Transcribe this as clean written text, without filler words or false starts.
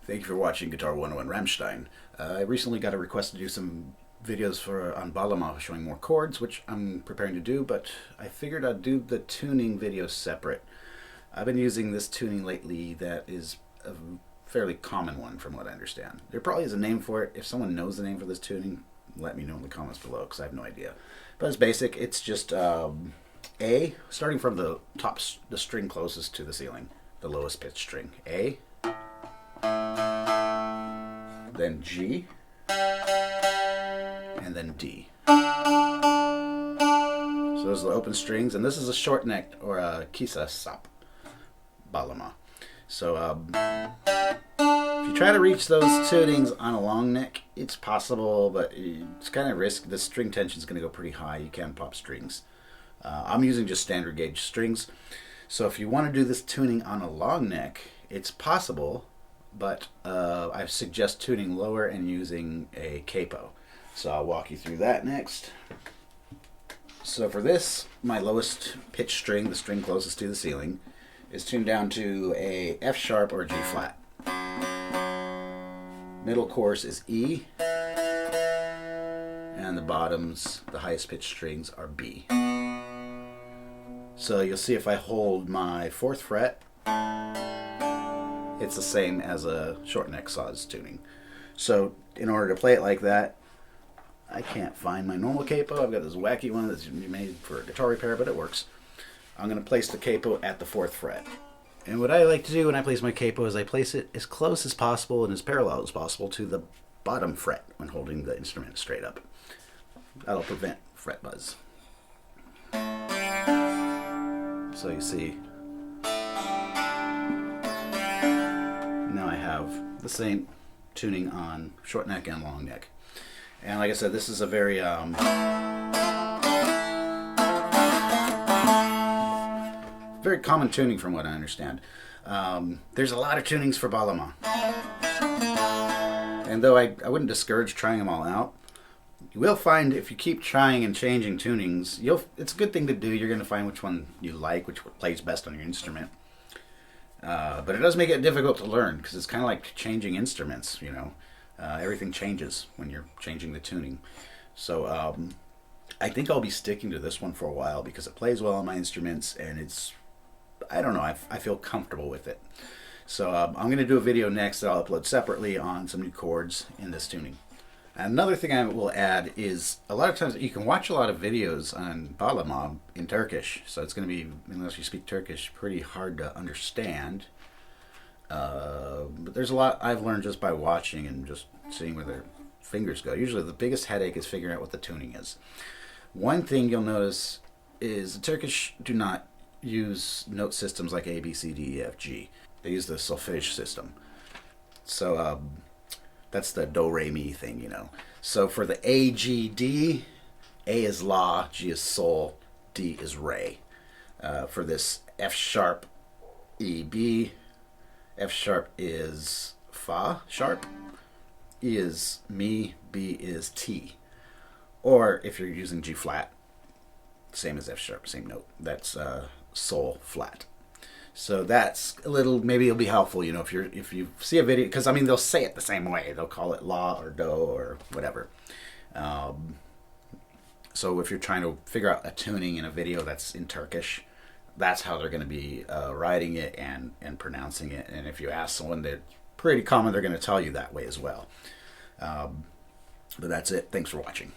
Thank you for watching Guitar 101 Rammstein. I recently got a request to do some videos on Baglama showing more chords, which I'm preparing to do, but I figured I'd do the tuning video separate. I've been using this tuning lately that is a fairly common one from what I understand. There probably is a name for it. If someone knows the name for this tuning, let me know in the comments below because I have no idea. But it's basic. It's just A, starting from the top, the string closest to the ceiling, the lowest pitched string. A, then G, and then D. So those are the open strings, and this is a short neck or a Kisa Sap, Baglama. So if you try to reach those tunings on a long neck, it's possible, but it's kind of risky. The string tension is going to go pretty high. You can pop strings. I'm using just standard gauge strings. So if you want to do this tuning on a long neck, it's possible, but I suggest tuning lower and using a capo. So I'll walk you through that next. So for this, my lowest pitch string, the string closest to the ceiling, is tuned down to a F sharp or G flat. Middle course is E, and the bottoms, the highest pitched strings, are B. So you'll see if I hold my 4th fret, it's the same as a short neck saw's tuning. So in order to play it like that, I can't find my normal capo. I've got this wacky one that's made for guitar repair, but it works. I'm going to place the capo at the 4th fret. And what I like to do when I place my capo is I place it as close as possible and as parallel as possible to the bottom fret when holding the instrument straight up. That'll prevent fret buzz. So you see, now I have the same tuning on short neck and long neck. And like I said, this is a very very common tuning from what I understand. There's a lot of tunings for Baglama. And though I wouldn't discourage trying them all out, you will find if you keep trying and changing tunings, it's a good thing to do. You're going to find which one you like, which plays best on your instrument. But it does make it difficult to learn because it's kind of like changing instruments, you know. Everything changes when you're changing the tuning. So I think I'll be sticking to this one for a while because it plays well on my instruments and it's, I don't know, I feel comfortable with it. So I'm going to do a video next that I'll upload separately on some new chords in this tuning. Another thing I will add is a lot of times you can watch a lot of videos on Baglama in Turkish. So it's going to be, unless you speak Turkish, pretty hard to understand. But there's a lot I've learned just by watching and just seeing where their fingers go. Usually the biggest headache is figuring out what the tuning is. One thing you'll notice is the Turkish do not use note systems like A, B, C, D, E, F, G. They use the solfege system. So that's the do, re, mi thing, you know. So for the A, G, D, A is la, G is sol, D is re. For this F sharp, E, B, F sharp is fa sharp, E is mi, B is T. Or if you're using G flat, same as F sharp, same note. That's sol flat. So that's a little, maybe it'll be helpful, you know, if you see a video, because I mean they'll say it the same way. They'll call it la or do or whatever. So if you're trying to figure out a tuning in a video that's in Turkish, that's how they're going to be writing it and pronouncing it. And if you ask someone, they're pretty common, they're going to tell you that way as well. But that's it. Thanks for watching.